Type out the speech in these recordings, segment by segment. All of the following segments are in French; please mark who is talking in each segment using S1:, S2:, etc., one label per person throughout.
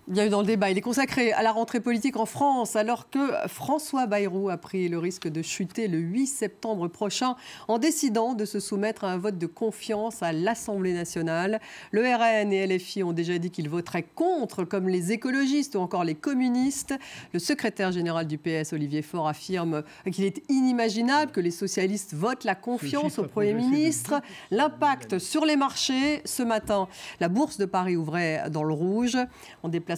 S1: Bienvenue dans le débat. Il est consacré à la rentrée politique en France, alors que François Bayrou a pris le risque de chuter le 8 septembre prochain en décidant de se soumettre à un vote de confiance à l'Assemblée nationale. Le RN et LFI ont déjà dit qu'ils voteraient contre, comme les écologistes ou encore les communistes. Le secrétaire général du PS, Olivier Faure, affirme qu'il est inimaginable que les socialistes votent la confiance au Premier ministre. L'impact sur les marchés. Ce matin, la Bourse de Paris ouvrait dans le rouge. En déplacement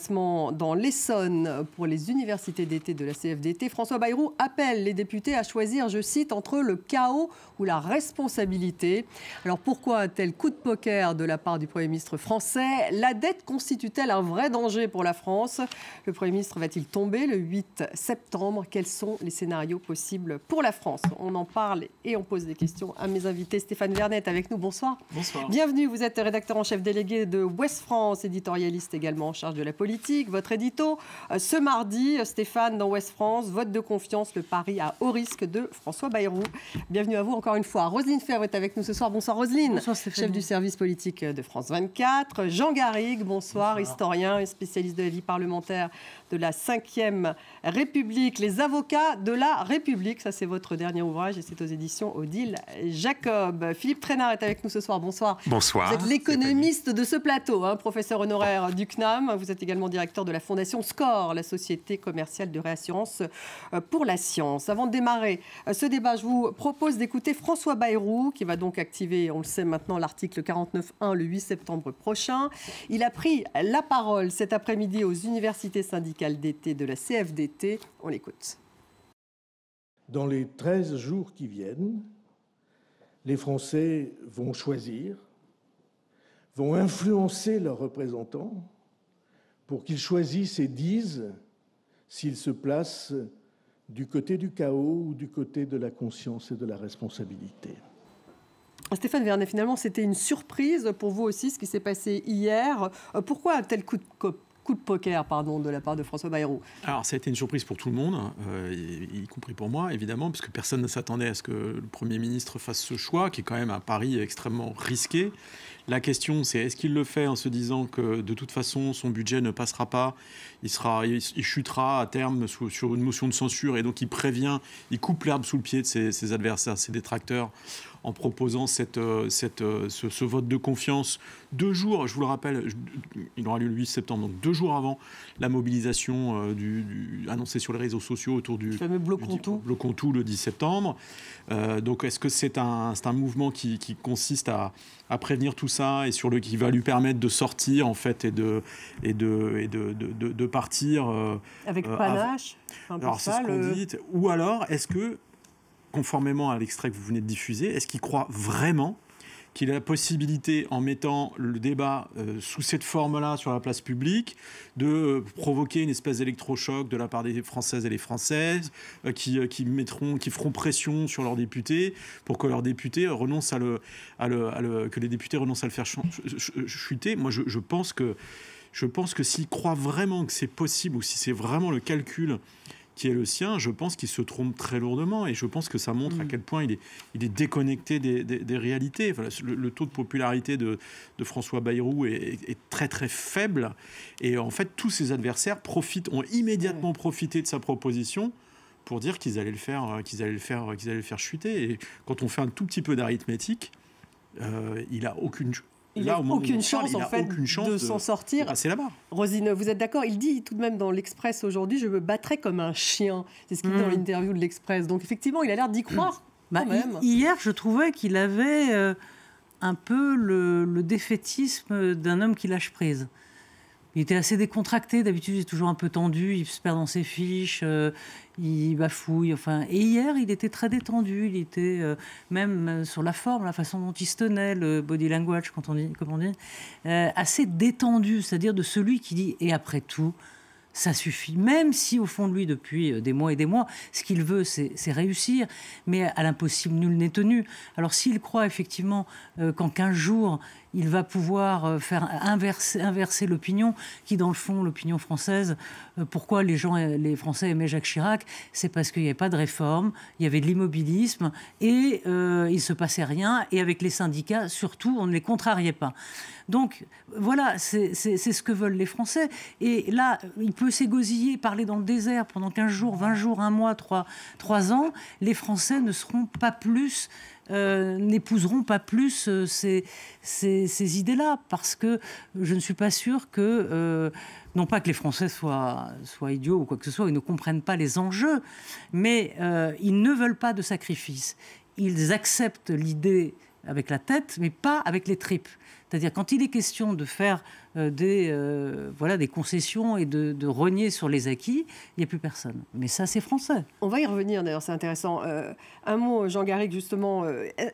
S1: dans l'Essonne pour les universités d'été de la CFDT, François Bayrou appelle les députés à choisir, je cite, entre le chaos ou la responsabilité. Alors pourquoi un tel coup de poker de la part du Premier ministre français? La dette constitue-t-elle un vrai danger pour la France? Le Premier ministre va-t-il tomber le 8 septembre? Quels sont les scénarios possibles pour la France? On en parle et on pose des questions à mes invités. Stéphane Vernet avec nous, bonsoir.
S2: Bonsoir.
S1: Bienvenue, vous êtes rédacteur en chef délégué de Ouest France, éditorialiste également en charge de la politique. Votre édito, ce mardi, Stéphane, dans Ouest France, vote de confiance, le pari à haut risque de François Bayrou. Bienvenue à vous encore une fois. Roselyne Febvre est avec nous ce soir. Bonsoir Roselyne.
S3: Bonsoir Stéphane.
S1: Chef du service politique de France 24. Jean Garrigue, bonsoir, historien et spécialiste de la vie parlementaire de la 5e République. Les avocats de la République, ça c'est votre dernier ouvrage et c'est aux éditions Odile Jacob. Philippe Trainard est avec nous ce soir. Bonsoir.
S4: Bonsoir.
S1: Vous êtes l'économiste de ce plateau, professeur honoraire du CNAM. Vous êtes également directeur de la Fondation SCORE, la Société commerciale de réassurance pour la science. Avant de démarrer ce débat, je vous propose d'écouter François Bayrou, qui va donc activer, on le sait maintenant, l'article 49.1 le 8 septembre prochain. Il a pris la parole cet après-midi aux universités syndicales d'été de la CFDT. On l'écoute.
S5: Dans les 13 jours qui viennent, les Français vont choisir, vont influencer leurs représentants pour qu'ils choisissent et disent s'ils se placent du côté du chaos ou du côté de la conscience et de la responsabilité.
S1: Stéphane Vernet, finalement, c'était une surprise pour vous aussi, ce qui s'est passé hier. Pourquoi un tel coup de poker de la part de François Bayrou?
S2: Alors, ça a été une surprise pour tout le monde, y compris pour moi, évidemment, parce que personne ne s'attendait à ce que le Premier ministre fasse ce choix, qui est quand même un pari extrêmement risqué. La question, c'est est-ce qu'il le fait en se disant que, de toute façon, son budget ne passera pas, il chutera à terme sur une motion de censure, et donc il prévient, il coupe l'herbe sous le pied de ses adversaires, ses détracteurs, en proposant ce vote de confiance 2 jours, je vous le rappelle, il aura lieu le 8 septembre, donc 2 jours avant la mobilisation annoncée sur les réseaux sociaux autour du
S1: fameux
S2: Bloquons tout le 10 septembre. Donc est-ce que c'est un mouvement qui consiste à prévenir tout ça et qui va lui permettre de sortir en fait et de partir
S1: avec panache,
S2: alors c'est ce qu'on dit. Ou alors est-ce que, conformément à l'extrait que vous venez de diffuser, est-ce qu'il croit vraiment qu'il a la possibilité, en mettant le débat sous cette forme-là sur la place publique, de provoquer une espèce d'électrochoc de la part des Françaises et les Françaises, qui feront pression sur leurs députés pour que leurs députés renoncent que les députés renoncent à le faire chuter? Moi, je pense que s'il croit vraiment que c'est possible, ou si c'est vraiment le calcul qui est le sien, je pense qu'il se trompe très lourdement, et je pense que ça montre à quel point il est déconnecté des réalités. Voilà, le taux de popularité de François Bayrou est très très faible, et en fait tous ses adversaires ont immédiatement profité de sa proposition pour dire qu'ils allaient le faire chuter. Et quand on fait un tout petit peu d'arithmétique, il a aucune chance
S1: de s'en sortir.
S2: C'est là-bas.
S1: Rosine, vous êtes d'accord? Il dit tout de même dans l'Express aujourd'hui, je me battrai comme un chien. C'est ce qu'il dit dans l'interview de l'Express. Donc effectivement, il a l'air d'y croire.
S3: Hier, je trouvais qu'il avait un peu le défaitisme d'un homme qui lâche prise. Il était assez décontracté, d'habitude il est toujours un peu tendu, il se perd dans ses fiches, il bafouille, Et hier, il était très détendu, il était même sur la forme, la façon dont il se tenait, le body language, comme on dit, assez détendu, c'est-à-dire de celui qui dit « et après tout, Ça suffit, même si au fond de lui, depuis des mois et des mois, ce qu'il veut, c'est réussir. Mais à l'impossible, nul n'est tenu. Alors s'il croit effectivement qu'en 15 jours, il va pouvoir faire inverser l'opinion, qui dans le fond, l'opinion française, pourquoi les Français aimaient Jacques Chirac, c'est parce qu'il n'y avait pas de réforme, il y avait de l'immobilisme et il ne se passait rien. Et avec les syndicats, surtout, on ne les contrariait pas. Donc voilà, c'est ce que veulent les Français. Et là, il peut s'égosiller, parler dans le désert pendant 15 jours, 20 jours, 1 mois, 3 ans. Les Français ne seront pas plus... n'épouseront pas plus ces idées-là, parce que je ne suis pas sûre que, non pas que les Français soient idiots ou quoi que ce soit, ils ne comprennent pas les enjeux, mais ils ne veulent pas de sacrifice. Ils acceptent l'idée avec la tête, mais pas avec les tripes. C'est-à-dire quand il est question de faire des concessions et de rogner sur les acquis, il n'y a plus personne. Mais ça, c'est français.
S1: On va y revenir d'ailleurs, c'est intéressant. Un mot, Jean Garrigue, justement.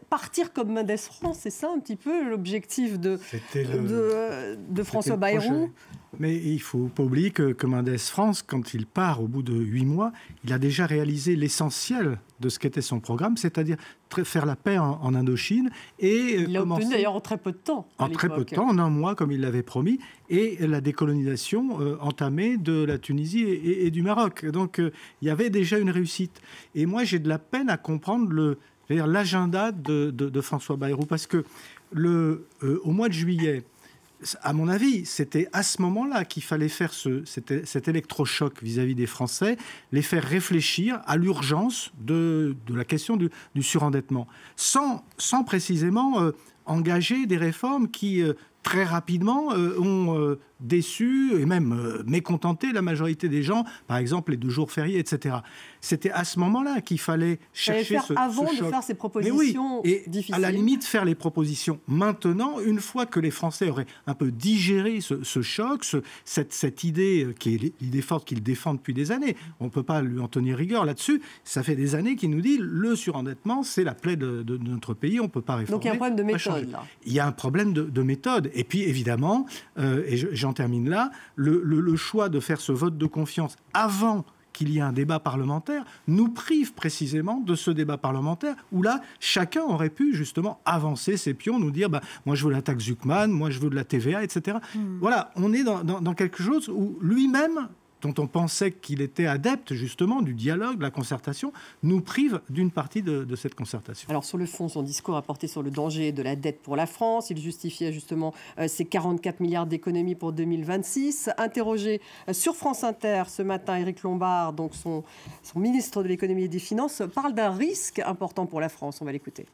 S1: Partir comme Mendes France, c'est ça un petit peu l'objectif de François Bayrou.
S4: Mais il ne faut pas oublier que Mendes France, quand il part au bout de 8 mois, il a déjà réalisé l'essentiel de ce qu'était son programme, c'est-à-dire faire la paix en Indochine. Et
S1: il l'a obtenu d'ailleurs en très peu de temps.
S4: En très peu de temps, en 1 mois, comme il l'avait promis, et la décolonisation entamée de la Tunisie et du Maroc. Donc il y avait déjà une réussite. Et moi, j'ai de la peine à comprendre l'agenda de François Bayrou, parce que au mois de juillet, à mon avis, c'était à ce moment-là qu'il fallait faire cet électrochoc vis-à-vis des Français, les faire réfléchir à l'urgence de la question du surendettement, sans précisément engager des réformes qui, très rapidement, ont déçu et même mécontenté la majorité des gens, par exemple les 2 jours fériés, etc. C'était à ce moment-là qu'il fallait chercher ce choc.
S1: Avant de faire ces propositions difficiles.
S4: À la limite, faire les propositions maintenant, une fois que les Français auraient un peu digéré ce choc, cette idée qui est l'idée forte qu'ils défendent depuis des années. On ne peut pas lui en tenir rigueur là-dessus. Ça fait des années qu'il nous dit le surendettement, c'est la plaie de notre pays, on ne peut pas réformer.
S1: Donc il y a un problème de méthode, là.
S4: Il y a un problème de méthode. Et puis évidemment, et j'en termine là, le choix de faire ce vote de confiance avant qu'il y ait un débat parlementaire nous prive précisément de ce débat parlementaire où là, chacun aurait pu justement avancer ses pions, nous dire moi je veux la taxe Zuckman, moi je veux de la TVA, etc. Voilà, on est dans quelque chose où lui-même, dont on pensait qu'il était adepte justement du dialogue, de la concertation, nous prive d'une partie de cette concertation.
S1: Alors sur le fond, son discours a porté sur le danger de la dette pour la France. Il justifiait justement ces 44 milliards d'économies pour 2026. Interrogé sur France Inter ce matin, Éric Lombard, donc son ministre de l'économie et des finances, parle d'un risque important pour la France. On va l'écouter.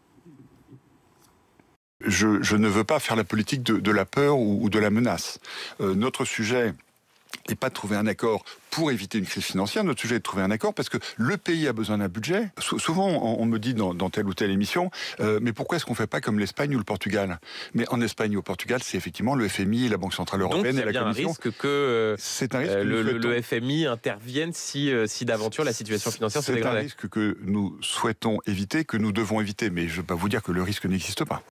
S6: Je ne veux pas faire la politique de la peur ou de la menace. Notre sujet n'est pas de trouver un accord pour éviter une crise financière. Notre sujet est de trouver un accord parce que le pays a besoin d'un budget. Souvent, on me dit dans telle ou telle émission, mais pourquoi est-ce qu'on ne fait pas comme l'Espagne ou le Portugal ? Mais en Espagne ou au Portugal, c'est effectivement le FMI, la Banque Centrale Européenne et la Commission.
S7: Donc, c'est un risque que le FMI intervienne si d'aventure la situation financière se dégrade.
S6: C'est un risque que nous souhaitons éviter, que nous devons éviter. Mais je ne vais pas vous dire que le risque n'existe pas.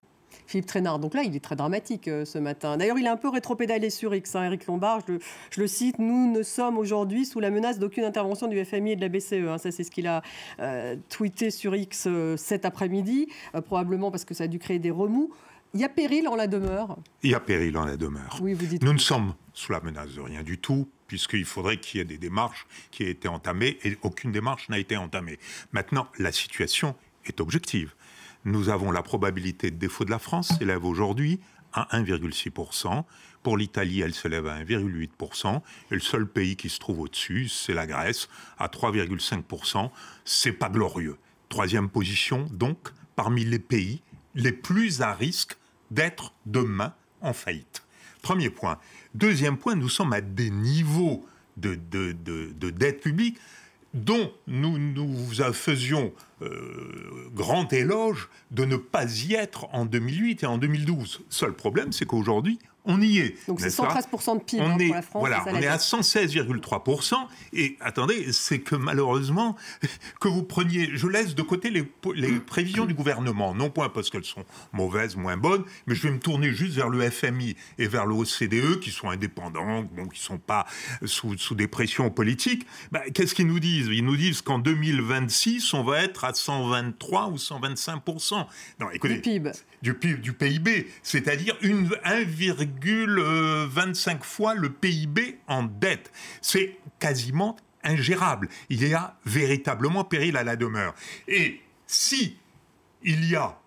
S1: Philippe Trainard, donc là, il est très dramatique ce matin. D'ailleurs, il a un peu rétropédalé sur X, Éric Lombard, je le cite, « Nous ne sommes aujourd'hui sous la menace d'aucune intervention du FMI et de la BCE ». Ça, c'est ce qu'il a tweeté sur X cet après-midi, probablement parce que ça a dû créer des remous. Il y a péril en la demeure ?
S8: Il y a péril en la demeure.
S1: Oui, vous dites.
S8: Nous ne sommes sous la menace de rien du tout, puisqu'il faudrait qu'il y ait des démarches qui aient été entamées, et aucune démarche n'a été entamée. Maintenant, la situation est objective. Nous avons la probabilité de défaut de la France s'élève aujourd'hui à 1,6%. Pour l'Italie, elle s'élève à 1,8%. Et le seul pays qui se trouve au-dessus, c'est la Grèce, à 3,5%. C'est pas glorieux. 3e position, donc, parmi les pays les plus à risque d'être demain en faillite. 1er point. 2e point, nous sommes à des niveaux de dette publique dont nous faisions grand éloge de ne pas y être en 2008 et en 2012. Seul problème, c'est qu'aujourd'hui, on y est.
S1: Donc c'est 113% de PIB pour la France.
S8: Voilà, on est à 116,3%. Et attendez, c'est que malheureusement, que vous preniez... Je laisse de côté les prévisions du gouvernement, non point parce qu'elles sont mauvaises, moins bonnes, mais je vais me tourner juste vers le FMI et vers le OCDE, qui sont indépendants, bon, qui ne sont pas sous des pressions politiques. Qu'est-ce qu'ils nous disent? Ils nous disent qu'en 2026, on va être à 123 ou 125%. Non, écoutez, du PIB, c'est-à-dire 1,25 fois le PIB en dette. C'est quasiment ingérable. Il y a véritablement péril à la demeure. Et si il y a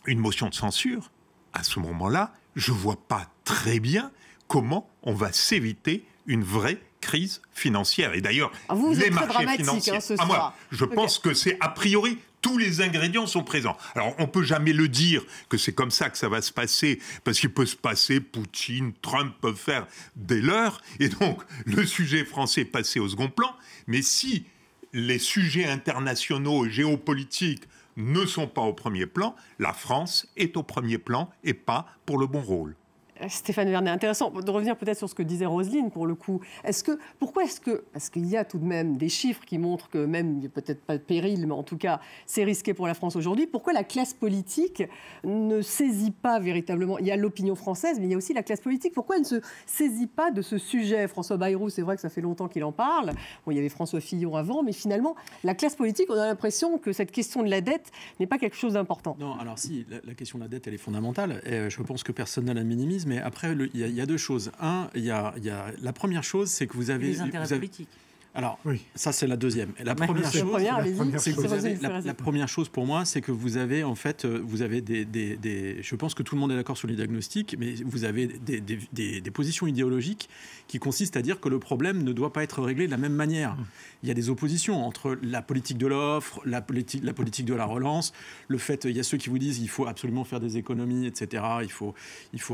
S8: une motion de censure, à ce moment-là, je ne vois pas très bien comment on va s'éviter une vraie crise financière. Et d'ailleurs, les marchés financiers... moi, je pense que c'est a priori... Tous les ingrédients sont présents. Alors, on ne peut jamais le dire que c'est comme ça que ça va se passer, parce qu'il peut se passer, Poutine, Trump peuvent faire des leurs, et donc le sujet français est passé au second plan. Mais si les sujets internationaux et géopolitiques ne sont pas au premier plan, la France est au premier plan et pas pour le bon rôle.
S1: Stéphane Vernet, intéressant de revenir peut-être sur ce que disait Roselyne pour le coup. Parce qu'il y a tout de même des chiffres qui montrent que même, il n'y a peut-être pas de péril, mais en tout cas, c'est risqué pour la France aujourd'hui. Pourquoi la classe politique ne saisit pas véritablement... Il y a l'opinion française, mais il y a aussi la classe politique. Pourquoi elle ne se saisit pas de ce sujet? François Bayrou, c'est vrai que ça fait longtemps qu'il en parle. Bon, il y avait François Fillon avant, mais finalement, la classe politique, on a l'impression que cette question de la dette n'est pas quelque chose d'important.
S2: Non, alors si, la question de la dette, elle est fondamentale. Et je pense que personne ne la minimise. Mais après, il y a deux choses. Il y a la première chose, c'est que vous avez...
S3: Les intérêts politiques.
S2: Alors, ça, c'est la deuxième. La première chose pour moi, c'est que vous avez, en fait, je pense que tout le monde est d'accord sur les diagnostics, mais vous avez des positions idéologiques qui consistent à dire que le problème ne doit pas être réglé de la même manière. Il y a des oppositions entre la politique de l'offre, la politique de la relance, le fait, il y a ceux qui vous disent qu'il faut absolument faire des économies, etc. Il faut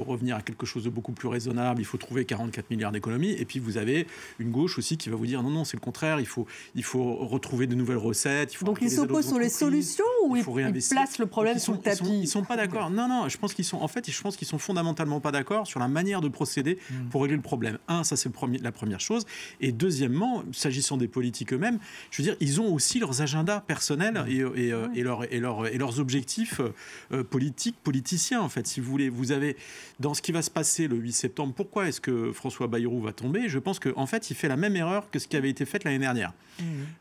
S2: revenir à quelque chose de beaucoup plus raisonnable, il faut trouver 44 milliards d'économies, et puis vous avez une gauche aussi qui va vous dire non, c'est le contraire, il faut retrouver de nouvelles recettes.
S1: Donc ils s'opposent sur les solutions ou ils placent le problème sous le tapis?
S2: Ils sont pas d'accord. Non, je pense qu'ils sont fondamentalement pas d'accord sur la manière de procéder pour régler le problème. Ça c'est la première chose. Et deuxièmement, s'agissant des politiques eux-mêmes, je veux dire, ils ont aussi leurs agendas personnels et leurs objectifs politiciens, en fait, si vous voulez. Vous avez, dans ce qui va se passer le 8 septembre, pourquoi est-ce que François Bayrou va tomber? Je pense qu'en fait, il fait la même erreur que ce qui avait été fait l'année dernière.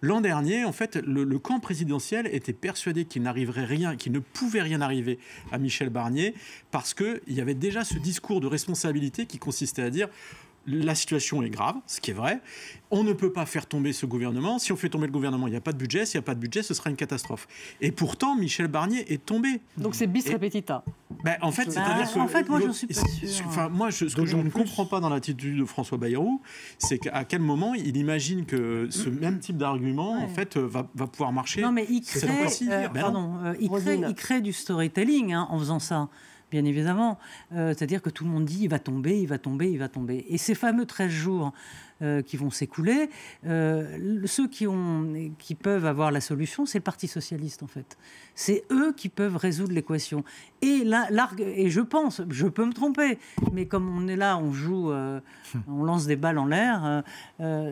S2: L'an dernier, en fait, le camp présidentiel était persuadé qu'il n'arriverait rien, qu'il ne pouvait rien arriver à Michel Barnier, parce qu'il y avait déjà ce discours de responsabilité qui consistait à dire la situation est grave, ce qui est vrai. On ne peut pas faire tomber ce gouvernement. Si on fait tomber le gouvernement, il n'y a pas de budget. S'il n'y a pas de budget, ce sera une catastrophe. Et pourtant, Michel Barnier est tombé.
S1: Donc c'est bis repetita.
S2: En fait, c'est-à-dire que...
S3: En fait, moi, je ne suis pas sûr.
S2: Ce que je ne comprends pas dans l'attitude de François Bayrou, c'est qu'à quel moment il imagine que ce même type d'argument, en fait, va pouvoir marcher.
S3: Non, mais il crée du storytelling en faisant ça. Bien évidemment, c'est-à-dire que tout le monde dit il va tomber, il va tomber, il va tomber. Et ces fameux 13 jours qui vont s'écouler, ceux qui peuvent avoir la solution, c'est le Parti socialiste en fait. C'est eux qui peuvent résoudre l'équation. Et je pense, je peux me tromper, mais comme on est là, on joue, on lance des balles en l'air,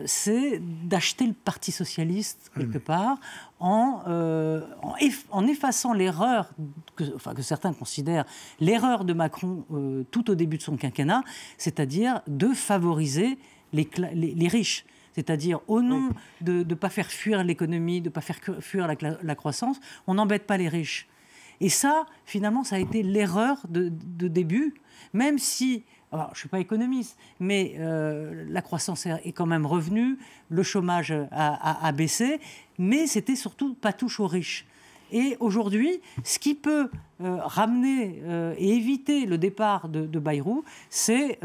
S3: c'est d'acheter le Parti socialiste quelque part en effaçant l'erreur que certains considèrent l'erreur de Macron tout au début de son quinquennat, c'est-à-dire de favoriser les riches. C'est-à-dire, au nom de ne pas faire fuir l'économie, de ne pas faire fuir la croissance, on n'embête pas les riches. Et ça, finalement, ça a été l'erreur de début, même si... Alors, je ne suis pas économiste, mais la croissance est quand même revenue, le chômage a baissé, mais c'était surtout pas touche aux riches. Et aujourd'hui, ce qui peut ramener et éviter le départ de Bayrou, c'est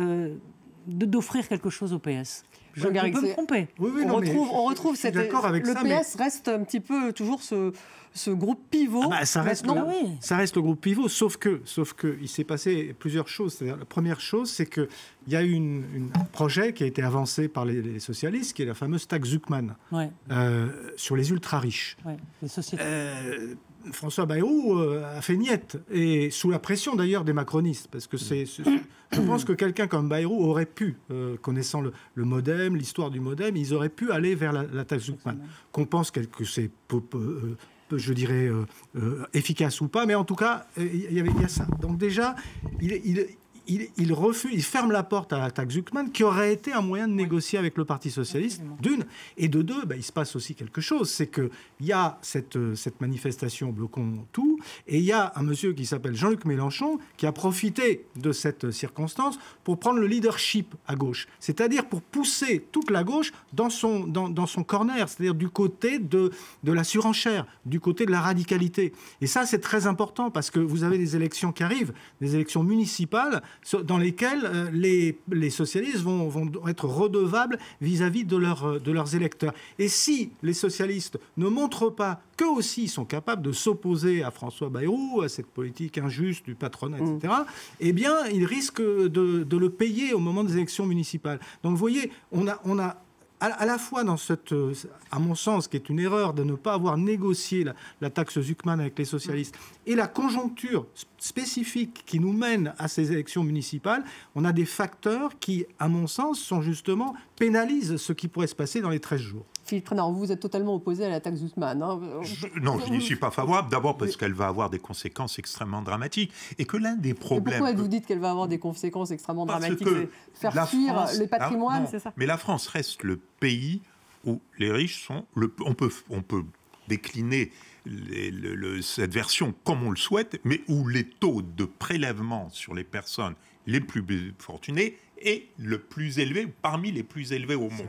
S3: d'offrir quelque chose au PS. Je peux me tromper.
S1: Oui, on retrouve cette... Le PS reste un petit peu toujours ce groupe pivot.
S4: Ça reste le groupe pivot, sauf que il s'est passé plusieurs choses. C'est-à-dire, la première chose, c'est qu'il y a eu un projet qui a été avancé par les socialistes, qui est la fameuse taxe Zuckman, sur les ultra-riches.
S3: Ouais, les sociétés.
S4: François Bayrou a fait niette, et sous la pression d'ailleurs des macronistes, parce que je pense que quelqu'un comme Bayrou aurait pu, connaissant le MoDem, l'histoire du MoDem, ils auraient pu aller vers la taxe Zuckman. Qu'on pense que c'est je dirais efficace ou pas, mais en tout cas il y a ça. Donc déjà il refuse, il ferme la porte à la taxe Zuckman, qui aurait été un moyen de négocier avec le Parti socialiste, d'une. Et de deux, il se passe aussi quelque chose, c'est qu'il y a cette manifestation bloquons tout, et il y a un monsieur qui s'appelle Jean-Luc Mélenchon, qui a profité de cette circonstance pour prendre le leadership à gauche, c'est-à-dire pour pousser toute la gauche dans son corner, c'est-à-dire du côté de la surenchère, du côté de la radicalité. Et ça, c'est très important, parce que vous avez des élections qui arrivent, des élections municipales, dans lesquels les socialistes vont être redevables vis-à-vis de leurs électeurs. Et si les socialistes ne montrent pas qu'eux aussi sont capables de s'opposer à François Bayrou, à cette politique injuste du patronat, etc., eh bien, ils risquent de le payer au moment des élections municipales. Donc, vous voyez, on a à la fois dans cette, à mon sens, qui est une erreur de ne pas avoir négocié la taxe Zuckman avec les socialistes, et la conjoncture spécifique qui nous mène à ces élections municipales, on a des facteurs qui, à mon sens, pénalisent ce qui pourrait se passer dans les 13 jours.
S1: Philippe Trainard, vous êtes totalement opposé à la taxe Zuckman.
S8: Non, je n'y suis pas favorable. D'abord parce qu'elle va avoir des conséquences extrêmement dramatiques. Et que l'un des problèmes...
S1: Et pourquoi vous dites qu'elle va avoir des conséquences extrêmement dramatiques? Faire fuir les patrimoines, c'est ça?
S8: Mais la France reste le pays où les riches sont... On peut décliner cette version comme on le souhaite, mais où les taux de prélèvement sur les personnes les plus fortunées est le plus élevé, parmi les plus élevés au monde.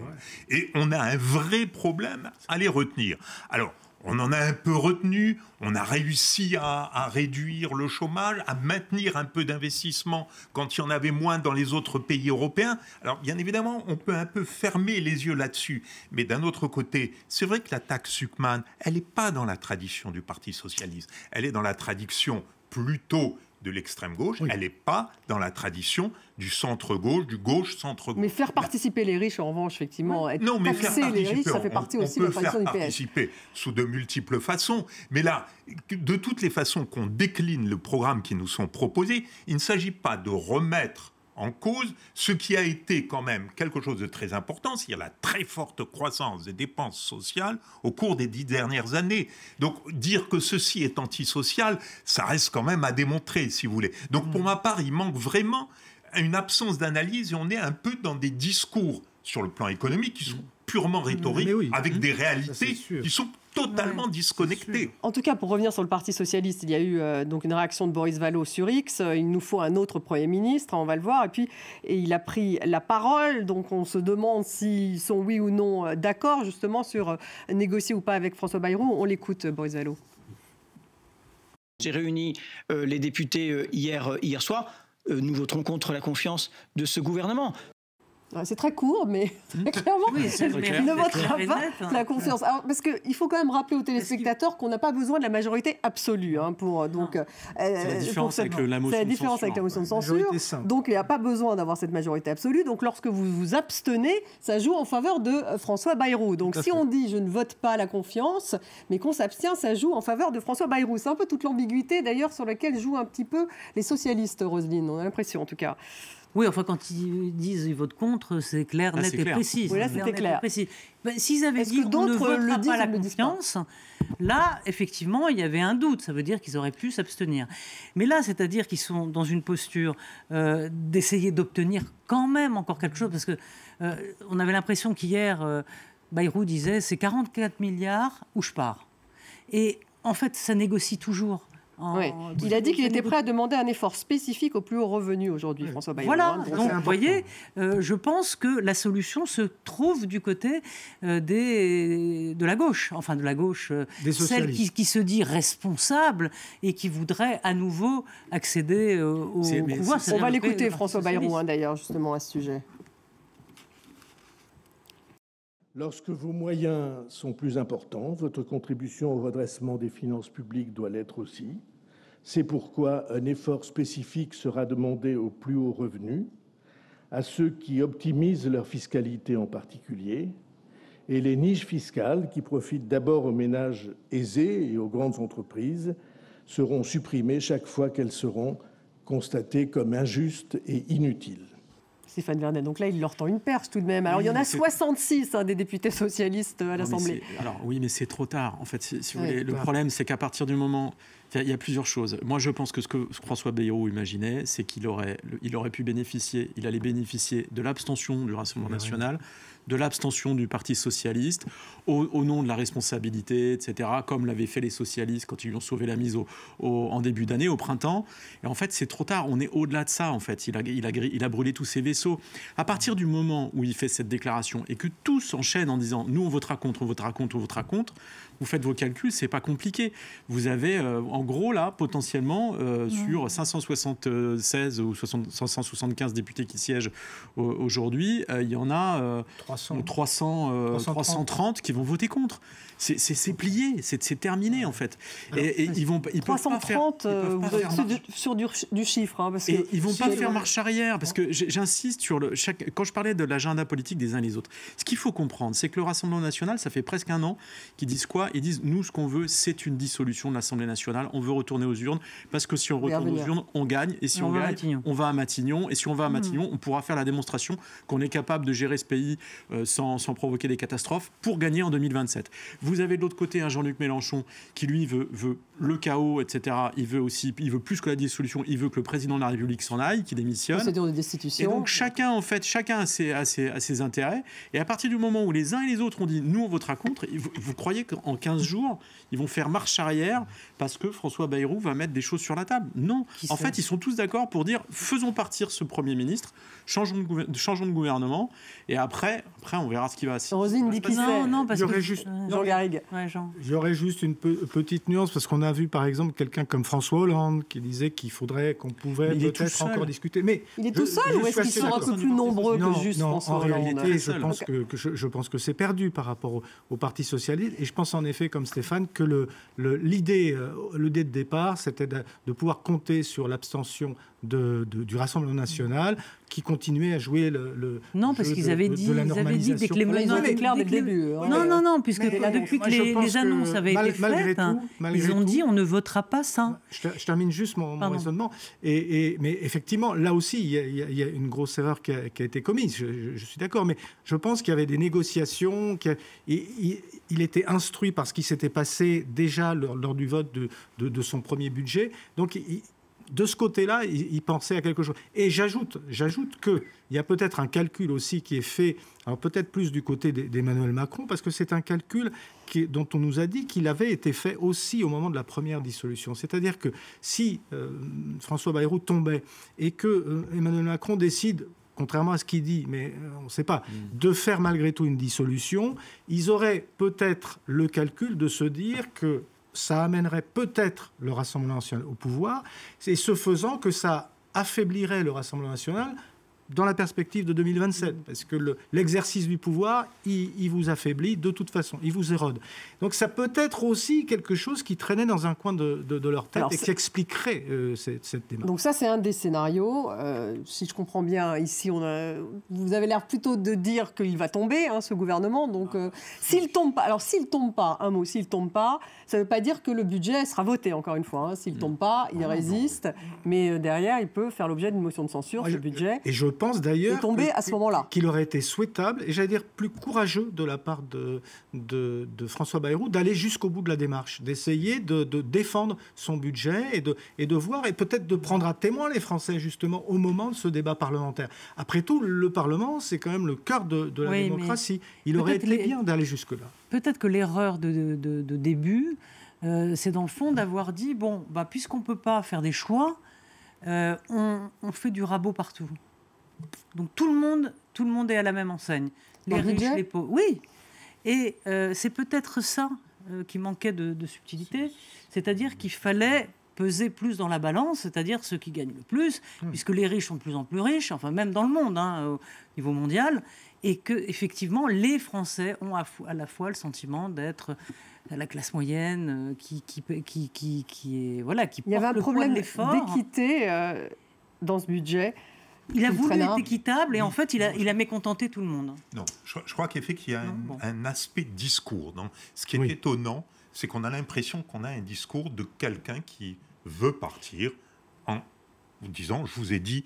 S8: Et on a un vrai problème à les retenir. Alors, on en a un peu retenu, on a réussi à réduire le chômage, à maintenir un peu d'investissement quand il y en avait moins dans les autres pays européens. Alors, bien évidemment, on peut un peu fermer les yeux là-dessus. Mais d'un autre côté, c'est vrai que la taxe Zuckman, elle n'est pas dans la tradition du Parti socialiste. Elle est dans la tradition plutôt de l'extrême gauche, elle n'est pas dans la tradition du centre-gauche, du gauche-centre-gauche.
S1: Mais faire participer les riches, en revanche, effectivement, taxer les riches, ça fait partie aussi de la tradition du PS.
S8: On peut faire participer sous de multiples façons, mais là, de toutes les façons qu'on décline le programme qui nous sont proposés, il ne s'agit pas de remettre en cause ce qui a été quand même quelque chose de très important, c'est-à-dire la très forte croissance des dépenses sociales au cours des 10 dernières années. Donc dire que ceci est antisocial, ça reste quand même à démontrer, si vous voulez. Donc pour ma part, il manque vraiment une absence d'analyse et on est un peu dans des discours sur le plan économique qui sont purement rhétoriques, avec des réalités qui sont totalement disconnectés.
S1: En tout cas, pour revenir sur le Parti socialiste, il y a eu donc une réaction de Boris Vallaud sur X. Il nous faut un autre Premier ministre, on va le voir. Et il a pris la parole. Donc on se demande s'ils sont oui ou non d'accord justement sur négocier ou pas avec François Bayrou. On l'écoute, Boris Vallaud.
S9: J'ai réuni les députés hier soir. Nous voterons contre la confiance de ce gouvernement.
S1: C'est très court, mais très clairement, il ne votera pas la confiance. Alors, parce qu'il faut quand même rappeler aux téléspectateurs qu'on n'a pas besoin de la majorité absolue.
S2: C'est la différence avec la motion de censure.
S1: Donc, il n'y a pas besoin d'avoir cette majorité absolue. Donc, lorsque vous vous abstenez, ça joue en faveur de François Bayrou. Donc, si on dit « je ne vote pas la confiance », mais qu'on s'abstient, ça joue en faveur de François Bayrou. C'est un peu toute l'ambiguïté, d'ailleurs, sur laquelle jouent un petit peu les socialistes, Roselyne. On a l'impression, en tout cas.
S3: Oui, enfin, quand ils disent qu'ils votent contre, c'est clair, net et précis.
S1: Oui, là, c'était clair.
S3: S'ils avaient dit qu'on ne votera pas la confiance, là, effectivement, il y avait un doute. Ça veut dire qu'ils auraient pu s'abstenir. Mais là, c'est-à-dire qu'ils sont dans une posture d'essayer d'obtenir quand même encore quelque chose. Parce qu'on avait l'impression qu'hier, Bayrou disait, c'est 44 milliards ou je pars. Et en fait, ça négocie toujours.
S1: Il a dit qu'il était prêt à demander un effort spécifique aux plus hauts revenus aujourd'hui, François Bayrou.
S3: Voilà, donc vous voyez, je pense que la solution se trouve du côté de la gauche, enfin de la gauche, celle qui se dit responsable et qui voudrait à nouveau accéder au pouvoir.
S1: On va l'écouter, François Bayrou, d'ailleurs, justement, à ce sujet.
S5: Lorsque vos moyens sont plus importants, votre contribution au redressement des finances publiques doit l'être aussi. C'est pourquoi un effort spécifique sera demandé aux plus hauts revenus, à ceux qui optimisent leur fiscalité en particulier, et les niches fiscales qui profitent d'abord aux ménages aisés et aux grandes entreprises seront supprimées chaque fois qu'elles seront constatées comme injustes et inutiles.
S1: Stéphane Vernet, donc là, il leur tend une perche tout de même. Alors, il y en a 66 des députés socialistes à l'Assemblée.
S2: Alors, oui, mais c'est trop tard. En fait, si vous voulez, le problème, c'est qu'à partir du moment... Il y a plusieurs choses. Moi, je pense que ce que François Bayrou imaginait, c'est qu'il aurait pu bénéficier, il allait bénéficier de l'abstention du Rassemblement national, de l'abstention du Parti socialiste, au nom de la responsabilité, etc., comme l'avaient fait les socialistes quand ils lui ont sauvé la mise en début d'année, au printemps. Et en fait, c'est trop tard. On est au-delà de ça, en fait. Il a brûlé tous ses vaisseaux. À partir du moment où il fait cette déclaration et que tout s'enchaîne en disant « nous, on votera contre, on votera contre, on votera contre », vous faites vos calculs, c'est pas compliqué. Vous avez, en gros, là, potentiellement, sur 576 ou 575 députés qui siègent aujourd'hui, il y en a 330 qui vont voter contre. C'est plié, c'est terminé, en fait. Et ils peuvent
S1: 330 sur du chiffre. Parce que
S2: ils vont pas faire marche arrière, parce que j'insiste sur quand je parlais de l'agenda politique des uns et les autres, ce qu'il faut comprendre, c'est que le Rassemblement national, ça fait presque un an qu'ils disent quoi? Ils disent, nous, ce qu'on veut, c'est une dissolution de l'Assemblée nationale. On veut retourner aux urnes, parce que si on retourne aux urnes, on gagne. Et si on gagne, on va à Matignon. Et si on va à Matignon, on pourra faire la démonstration qu'on est capable de gérer ce pays sans provoquer des catastrophes pour gagner en 2027. Vous avez de l'autre côté un Jean-Luc Mélenchon qui, lui, veut le chaos, etc. Il veut plus que la dissolution. Il veut que le président de la République s'en aille, qu'il démissionne.
S1: Procédure de destitution.
S2: Et donc chacun a ses intérêts. Et à partir du moment où les uns et les autres ont dit, nous, on votera contre, vous croyez qu'en 15 jours, ils vont faire marche arrière parce que François Bayrou va mettre des choses sur la table? Non. En fait, ils sont tous d'accord pour dire, faisons partir ce Premier ministre, changeons de gouvernement, et après on verra ce qui va se passer.
S1: Roselyne dit qui c'est.
S3: Non, parce que...
S1: Jean Garrigue.
S4: Il y aurait juste une petite nuance, parce qu'on a vu, par exemple, quelqu'un comme François Hollande qui disait qu'on pouvait peut-être encore discuter. Mais
S1: il est tout seul, ou est-ce qu'ils sont un peu plus nombreux que juste François Hollande?
S4: En réalité, je pense que c'est perdu par rapport au Parti socialiste. Et je pense en effet, comme Stéphane, que l'idée de départ, c'était de pouvoir compter sur l'abstention du Rassemblement national, qui continuait à jouer
S3: non, parce qu'ils avaient dit dès que les moyens étaient clairs dès le début. Non, puisque depuis que les annonces avaient été faites, ils ont dit on ne votera pas ça.
S4: Je termine juste mon raisonnement. Mais effectivement, là aussi, il y a une grosse erreur qui a été commise. Je suis d'accord, mais je pense qu'il y avait des négociations. Il était instruit par ce qui s'était passé déjà lors du vote de son premier budget. Donc, de ce côté-là, il pensait à quelque chose. Et j'ajoute qu'il y a peut-être un calcul aussi qui est fait, alors peut-être plus du côté d'Emmanuel Macron, parce que c'est un calcul dont on nous a dit qu'il avait été fait aussi au moment de la première dissolution. C'est-à-dire que si François Bayrou tombait et que Emmanuel Macron décide, contrairement à ce qu'il dit, mais on ne sait pas, de faire malgré tout une dissolution, ils auraient peut-être le calcul de se dire que ça amènerait peut-être le Rassemblement national au pouvoir, et ce faisant que ça affaiblirait le Rassemblement national dans la perspective de 2027, parce que l'exercice du pouvoir, il vous affaiblit de toute façon, il vous érode. Donc ça peut être aussi quelque chose qui traînait dans un coin de leur tête et qui expliquerait cette démarche.
S1: Donc ça, c'est un des scénarios. Si je comprends bien, ici, vous avez l'air plutôt de dire qu'il va tomber, ce gouvernement. Donc s'il tombe pas, s'il tombe pas, ça ne veut pas dire que le budget sera voté, encore une fois. S'il tombe pas, il résiste, mais derrière, il peut faire l'objet d'une motion de censure, ce budget.
S4: Et je pense d'ailleurs qu'il aurait été souhaitable, et j'allais dire plus courageux de la part de François Bayrou, d'aller jusqu'au bout de la démarche, d'essayer de défendre son budget et de voir, et peut-être de prendre à témoin les Français justement au moment de ce débat parlementaire. Après tout, le Parlement, c'est quand même le cœur de la démocratie. Il aurait été bien d'aller jusque-là.
S3: Peut-être que l'erreur de début, c'est dans le fond d'avoir dit, puisqu'on ne peut pas faire des choix, on fait du rabot partout. Donc tout le monde est à la même enseigne. Les riches, les pauvres. Oui. Et c'est peut-être ça qui manquait de subtilité. C'est-à-dire qu'il fallait peser plus dans la balance, c'est-à-dire ceux qui gagnent le plus, puisque les riches sont de plus en plus riches, enfin même dans le monde, au niveau mondial, et que effectivement les Français ont à la fois le sentiment d'être la classe moyenne qui est voilà, qui porte le poids de l'effort.
S1: Il y avait un problème d'équité dans ce budget.
S3: Il a voulu être équitable et en fait, il a mécontenté tout le monde.
S8: Non, je crois qu'effectivement, il y a un aspect discours. Non, ce qui est étonnant, c'est qu'on a l'impression qu'on a un discours de quelqu'un qui veut partir en disant « je vous ai dit,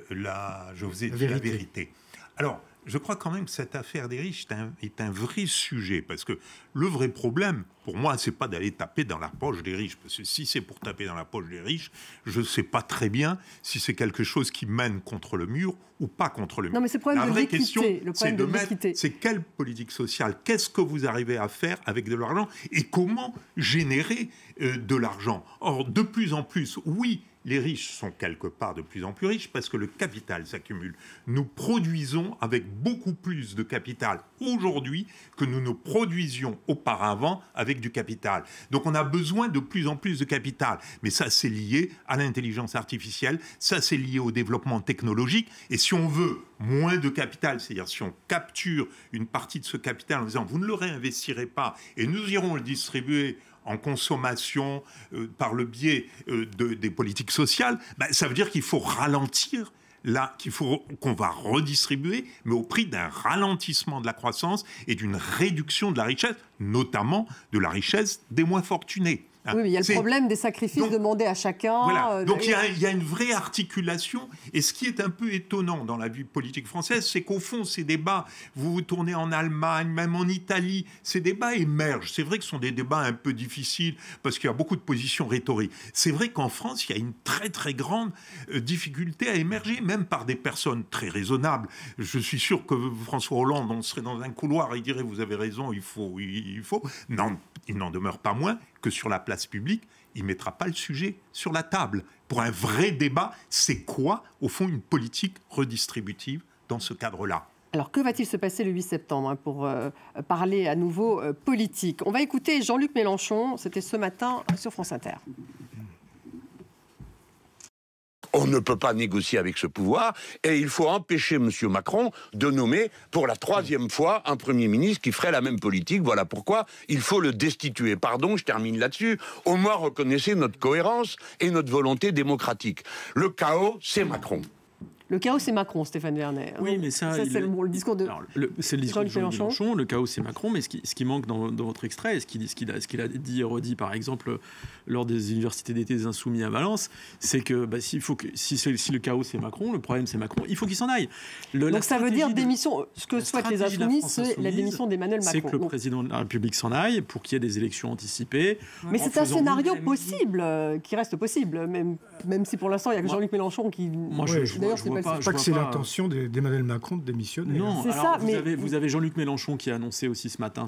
S8: la vérité ». Alors, je crois quand même que cette affaire des riches est un vrai sujet, parce que le vrai problème, pour moi, c'est pas d'aller taper dans la poche des riches, parce que si c'est pour taper dans la poche des riches, je ne sais pas très bien si c'est quelque chose qui mène contre le mur ou pas contre le mur.
S1: Non, mais c'est le problème
S8: la vraie question,
S1: c'est de mettre,
S8: c'est quelle politique sociale, qu'est-ce que vous arrivez à faire avec de l'argent et comment générer de l'argent. Or, de plus en plus, oui, les riches sont quelque part de plus en plus riches parce que le capital s'accumule. Nous produisons avec beaucoup plus de capital aujourd'hui que nous ne produisions auparavant avec du capital. Donc on a besoin de plus en plus de capital. Mais ça, c'est lié à l'intelligence artificielle, ça, c'est lié au développement technologique. Et si on veut moins de capital, c'est-à-dire si on capture une partie de ce capital en disant « vous ne le réinvestirez pas et nous irons le distribuer » en consommation par le biais des politiques sociales, ça veut dire qu'il faut ralentir, qu'on va redistribuer, mais au prix d'un ralentissement de la croissance et d'une réduction de la richesse, notamment de la richesse des moins fortunés.
S1: Oui, mais il y a le problème des sacrifices demandés à chacun.
S8: Voilà. Donc il y a une vraie articulation. Et ce qui est un peu étonnant dans la vie politique française, c'est qu'au fond, ces débats, vous vous tournez en Allemagne, même en Italie, ces débats émergent. C'est vrai que ce sont des débats un peu difficiles parce qu'il y a beaucoup de positions rhétoriques. C'est vrai qu'en France, il y a une très très grande difficulté à émerger, même par des personnes très raisonnables. Je suis sûr que François Hollande, on serait dans un couloir, il dirait « vous avez raison, il faut ». Non, il n'en demeure pas moins que sur la place publique, il ne mettra pas le sujet sur la table. Pour un vrai débat, c'est quoi, au fond, une politique redistributive dans ce cadre-là ?
S1: Alors, que va-t-il se passer le 8 septembre pour parler à nouveau politique ? On va écouter Jean-Luc Mélenchon, c'était ce matin sur France Inter.
S10: On ne peut pas négocier avec ce pouvoir et il faut empêcher M. Macron de nommer pour la 3e fois un Premier ministre qui ferait la même politique. Voilà pourquoi il faut le destituer. Pardon, je termine là-dessus. Au moins, reconnaissez notre cohérence et notre volonté démocratique. Le chaos, c'est Macron.
S1: Le chaos, c'est Macron, Stéphane Vernet.
S2: Oui, mais ça
S1: c'est le discours de
S2: Jean-Luc Mélenchon. Le chaos, c'est Macron. Mais ce qui manque dans votre extrait, ce qu'il a dit et redit, par exemple, lors des universités d'été des Insoumis à Valence, c'est que si le chaos, c'est Macron, le problème, c'est Macron, il faut qu'il s'en aille.
S1: Donc ça veut dire démission. Ce que souhaitent les Insoumis, c'est la démission d'Emmanuel Macron.
S2: C'est que le président de la République s'en aille pour qu'il y ait des élections anticipées.
S1: Mais c'est un scénario possible, qui reste possible, même si pour l'instant, il n'y a que Jean-Luc Mélenchon qui...
S4: D'ailleurs, c'est pas que c'est l'intention d'Emmanuel Macron de démissionner.
S2: Non, alors vous avez Jean-Luc Mélenchon qui a annoncé aussi ce matin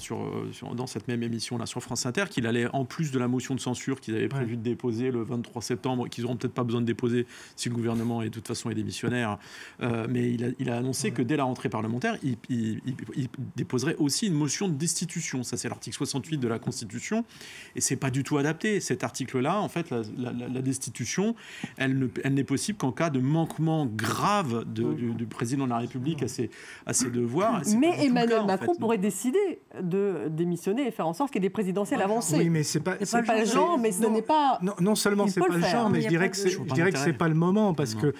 S2: dans cette même émission là sur France Inter qu'il allait, en plus de la motion de censure qu'ils avaient prévu de déposer le 23 septembre, qu'ils n'auront peut-être pas besoin de déposer si le gouvernement de toute façon est démissionnaire, mais il a annoncé que dès la rentrée parlementaire, il déposerait aussi une motion de destitution. Ça, c'est l'article 68 de la Constitution, et c'est pas du tout adapté. Cet article-là, en fait, la destitution, elle n'est possible qu'en cas de manquement grave du président de la République à ses devoirs.
S1: Mais Emmanuel Macron pourrait décider de démissionner et faire en sorte qu'il y ait des présidentielles avancées.
S4: Oui, mais c'est pas
S1: le genre, mais ce n'est pas...
S4: Non seulement c'est pas le genre, mais je dirais que c'est pas le moment, parce que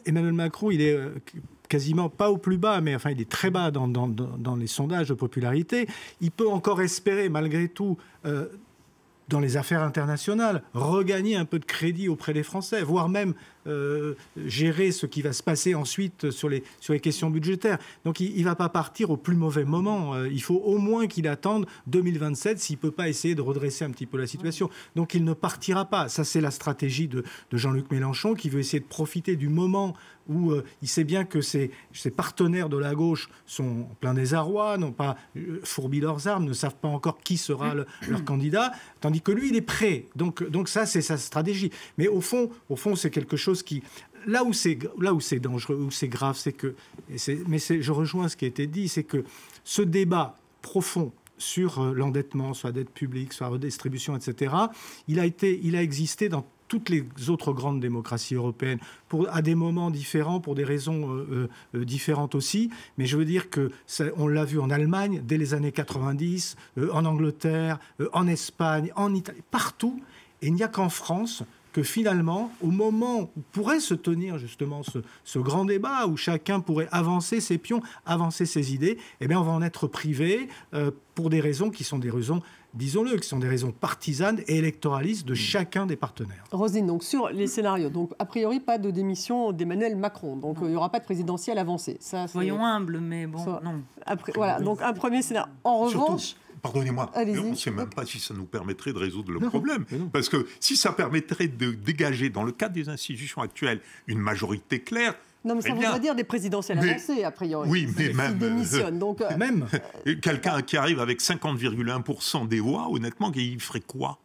S4: Emmanuel Macron, il est quasiment pas au plus bas, mais enfin il est très bas dans les sondages de popularité. Il peut encore espérer, malgré tout, dans les affaires internationales, regagner un peu de crédit auprès des Français, voire même gérer ce qui va se passer ensuite sur les questions budgétaires. Donc il ne va pas partir au plus mauvais moment. Il faut au moins qu'il attende 2027 s'il ne peut pas essayer de redresser un petit peu la situation. Donc il ne partira pas. Ça, c'est la stratégie de Jean-Luc Mélenchon, qui veut essayer de profiter du moment où il sait bien que ses partenaires de la gauche sont en plein désarroi, n'ont pas fourbi leurs armes, ne savent pas encore qui sera leur candidat, tandis que lui, il est prêt. Donc ça, c'est sa stratégie. Mais au fond, c'est quelque chose qui... Là où c'est dangereux, où c'est grave, c'est que... je rejoins ce qui a été dit, c'est que ce débat profond sur l'endettement, soit dette publique, soit redistribution, etc., il a existé dans toutes les autres grandes démocraties européennes, à des moments différents, pour des raisons différentes aussi. Mais je veux dire on l'a vu en Allemagne dès les années 90, en Angleterre, en Espagne, en Italie, partout. Et il n'y a qu'en France que finalement, au moment où pourrait se tenir justement ce grand débat, où chacun pourrait avancer ses pions, avancer ses idées, eh bien on va en être privé pour des raisons qui sont des raisons, disons-le, qui sont des raisons partisanes et électoralistes de chacun des partenaires.
S1: Roselyne, donc sur les scénarios, donc a priori pas de démission d'Emmanuel Macron, donc il n'y aura pas de présidentielle avancée.
S3: Soyons humbles, mais bon, non.
S1: Après, voilà, donc un premier scénario. En revanche...
S8: Pardonnez-moi, on ne sait même pas si ça nous permettrait de résoudre le problème. Parce que si ça permettrait de dégager, dans le cadre des institutions actuelles, une majorité claire...
S1: Non, mais ça voudrait dire des présidentielles avancées, a priori.
S8: Oui, mais même...
S1: démissionne, donc,
S8: même quelqu'un qui arrive avec 50,1% des voix, honnêtement, il ferait quoi?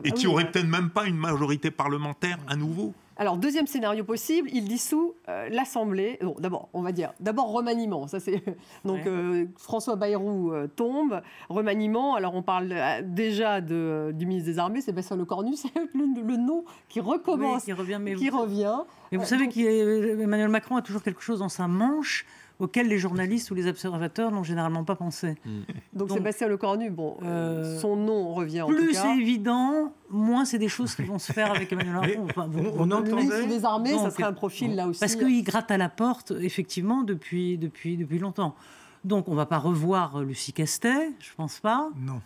S8: Et qui n'aurait peut-être même pas une majorité parlementaire à nouveau.
S1: Alors, deuxième scénario possible, il dissout l'Assemblée. Bon, d'abord, on va dire, remaniement. Ça, c'est... Donc, François Bayrou tombe. Remaniement, alors on parle déjà du ministre des Armées, Sébastien Lecornu, c'est le nom qui recommence,
S3: qui revient.
S1: Mais
S3: vous savez qu'Emmanuel Macron a toujours quelque chose dans sa manche auquel les journalistes ou les observateurs n'ont généralement pas pensé.
S1: Donc Sébastien Lecornu, son nom revient en tout cas.
S3: Plus c'est évident, moins c'est des choses qui vont se faire avec Emmanuel Macron. Enfin,
S1: on entendait... Le ministre des Armées, ça serait un profil là aussi.
S3: Parce qu'il gratte à la porte, effectivement, depuis longtemps. Donc, on ne va pas revoir Lucie Castet, je ne pense pas.
S4: Non.